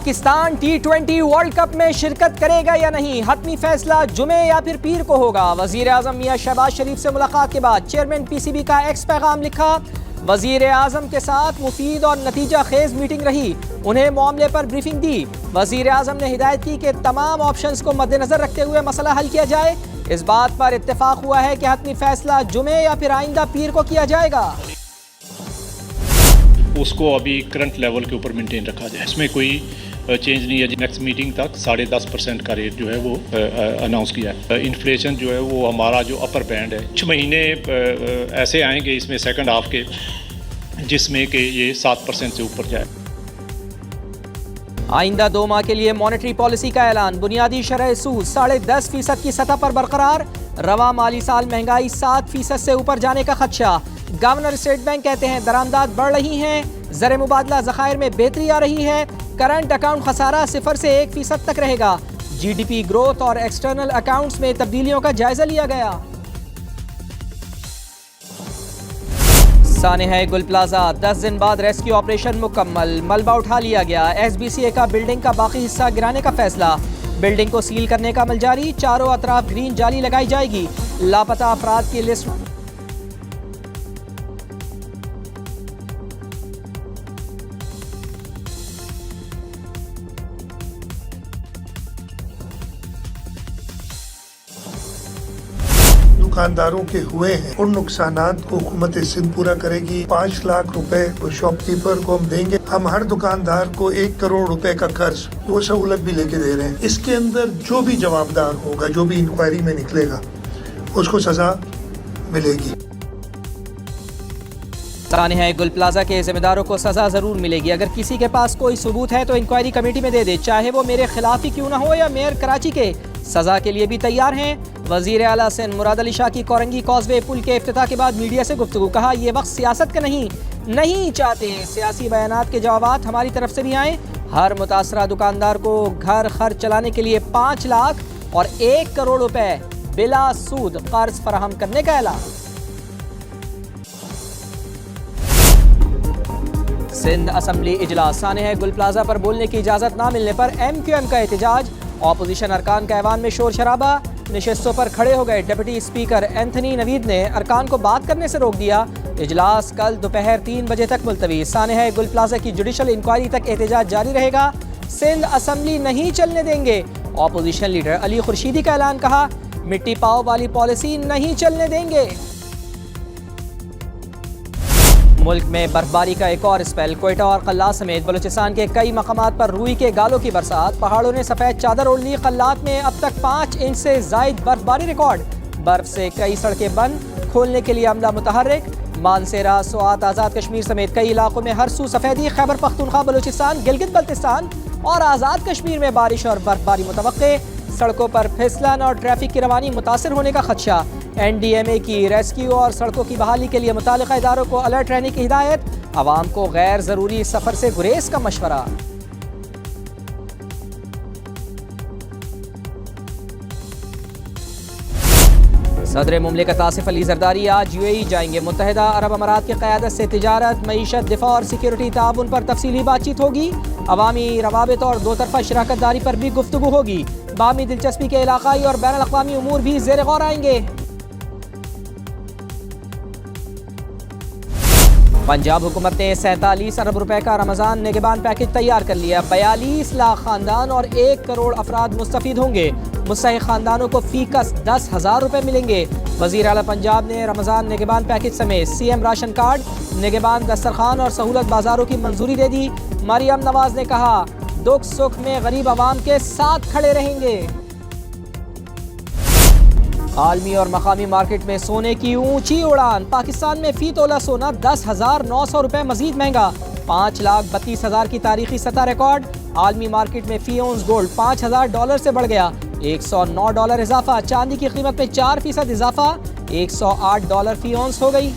Pakistan T20 world cup में शिरकत करेगा या नहीं, हतमी फैसला जुमे या फिर पीर को होगा। वजीर आजम मियां शहबाज शरीफ से मुलाकात के बाद चेयरमैन PCB का एक्स पैगाम लिखा। वजीर आजम के साथ मुफीद और नतीजा खेज मीटिंग रही, उन्हें मामले पर ब्रीफिंग दी। वजीर आजम ने हिदायत की कि तमाम ऑप्शंस को मद्देनजर रखते हुए मसला हल किया जाए। इस बात पर इत्तेफाक हुआ है कि हतमी फैसला जुमे या फिर आइंदा पीर को किया जाएगा। उसको अभी करंट लेवल के ऊपर मेंटेन रखा जाए, इसमें कोई चेंज नहीं है। नेक्स्ट मीटिंग तक 10.5% का रेट जो है वो अनाउंस किया है। इन्फ्लेशन जो है वो हमारा जो अपर बैंड है, 6 महीने ऐसे आएंगे इसमें सेकंड हाफ के, जिसमें कि ये 7% से ऊपर जाए। आइंदा 2 माह के लिए मॉनेटरी पॉलिसी का ऐलान। बुनियादी शरह सूद 10.5% की सतह पर बरकरार। रवा माली साल महंगाई 7% से ऊपर जाने का खदशा। गवर्नर स्टेट बैंक कहते हैं दरामदाद बढ़ रही हैं, ज़र मुबादला ज़खायर में बेहतरी आ रही है। करंट अकाउंट खसारा 0 से 1% तक रहेगा। GDP ग्रोथ और एक्सटर्नल अकाउंट्स में तब्दीलियों का जायजा लिया गया। सानेहा गुल प्लाजा 10 दिन बाद रेस्क्यू ऑपरेशन मुकम्मल, मलबा उठा लिया गया। SBCA का बिल्डिंग का बाकी हिस्सा गिराने का फैसला। बिल्डिंग को सील करने का अमल जारी, चारों अतराफ ग्रीन जाली लगाई जाएगी। लापता अफराद की लिस्ट दुकानदारों के हुए हैं, उन नुकसानात को हुकूमत सिंध पूरा करेगी। 5 लाख रुपए शॉपकीपर को हम देंगे। हम हर दुकानदार को 1 करोड़ रुपए का कर्ज, वो सहूलत भी लेके दे रहे हैं। इसके अंदर जो भी जवाबदार होगा, जो भी इंक्वायरी में निकलेगा, उसको सजा मिलेगी। सानेहा गुल प्लाजा के जिम्मेदारों को सजा जरूर मिलेगी। अगर किसी के पास कोई सबूत है तो इंक्वायरी कमेटी में दे दे, चाहे वो मेरे खिलाफ ही क्यों ना हो या मेयर कराची के। सजा के लिए भी तैयार हैं। वजीर आला सिंध मुराद अली शाह की कोरंगी कॉजवे पुल के इफ्तिताह के बाद मीडिया से गुफ्तगू, कहा ये वक्त सियासत का नहीं चाहते हैं। सियासी बयानात के जवाबात हमारी तरफ से भी आए। हर मुतासरा दुकानदार को घर खर्च चलाने के लिए 5 लाख और 1 करोड़ रुपए बिला सूद कर्ज फराहम करने का ऐलान। सिंध असम्बली इजलास, सानेहा गुल प्लाजा पर बोलने की इजाजत ना मिलने पर MQM का एहतजाज। ऑपोजिशन अरकान के ऐवान में शोर शराबा, नशिस्तों पर खड़े हो गए। डिप्टी स्पीकर एंथनी नवीद ने अरकान को बात करने से रोक दिया। इजलास कल दोपहर 3 बजे तक मुलतवी। सानेहा गुल प्लाजा की जुडिशल इंक्वायरी तक एहतजाज जारी रहेगा। सिंध असम्बली नहीं चलने देंगे। ऑपोजिशन लीडर अली खुर्शीदी का ऐलान, कहा मिट्टी पाओ वाली पॉलिसी नहीं चलने देंगे। मुल्क में बर्फबारी का एक और स्पेल। कोयटा और कल्लात समेत बलूचिस्तान के कई मकामात पर रुई के गालों की बरसात। पहाड़ों ने सफ़ेद चादर ओढ़ ली। कल्लात में अब तक 5 इंच से जायद बर्फबारी रिकॉर्ड। बर्फ से कई सड़कें बंद, खोलने के लिए अमला मुतहर्रिक। मानसेरा, स्वात, आज़ाद कश्मीर समेत कई इलाकों में हर सू सफेदी। खैबर पख्तूनख्वा, बलूचिस्तान, गिलगित बल्तिस्तान और आज़ाद कश्मीर में बारिश और बर्फबारी मुतवक्के। सड़कों पर फिसलन और ट्रैफिक की रवानी मुतासर होने का खदशा। NDMA की रेस्क्यू और सड़कों की बहाली के लिए मुताल्लिका इदारों को अलर्ट रहने की हिदायत। आवाम को गैर ज़रूरी सफ़र से गुरेज का मशवरा। सदर मुमलिकत आसिफ अली जरदारी आज UAE जाएंगे। मुत्तहिदा अरब अमारात की क़यादत से तिजारत, मईशत, दिफा और सिक्योरिटी ताउन पर तफसीली बातचीत होगी। अवामी रवाबित और 2 तरफ़ा शराकत दारी पर भी गुफ्तगू होगी। बामी दिलचस्पी के इलाकाई और बैनुल अक़वामी उमूर भी ज़ेर गौर आएंगे। पंजाब हुकूमत ने 47 अरब रुपए का रमज़ान निगहबान पैकेज तैयार कर लिया। 42 लाख खानदान और 1 करोड़ अफराद मुस्तफ़ीद होंगे। मुस्तहिक़ खानदानों को फ़ीकस 10,000 रुपए मिलेंगे। वज़ीर आला पंजाब ने रमज़ान निगहबान पैकेज समेत CM राशन कार्ड, निगहबान दस्तरखान और सहूलत बाजारों की मंजूरी दे दी। मरियम नवाज ने कहा दुख सुख में गरीब आवाम के साथ खड़े रहेंगे। आलमी और मकामी मार्केट में सोने की ऊंची उड़ान। पाकिस्तान में फी तोला सोना 10,900 रुपए मजीद महंगा। 5,32,000 की तारीखी सतह रिकॉर्ड। आलमी मार्केट में फी औंस गोल्ड $5,000 से बढ़ गया। $109 इजाफा। चांदी की कीमत में 4% इजाफा, $108 फी औंस हो गई।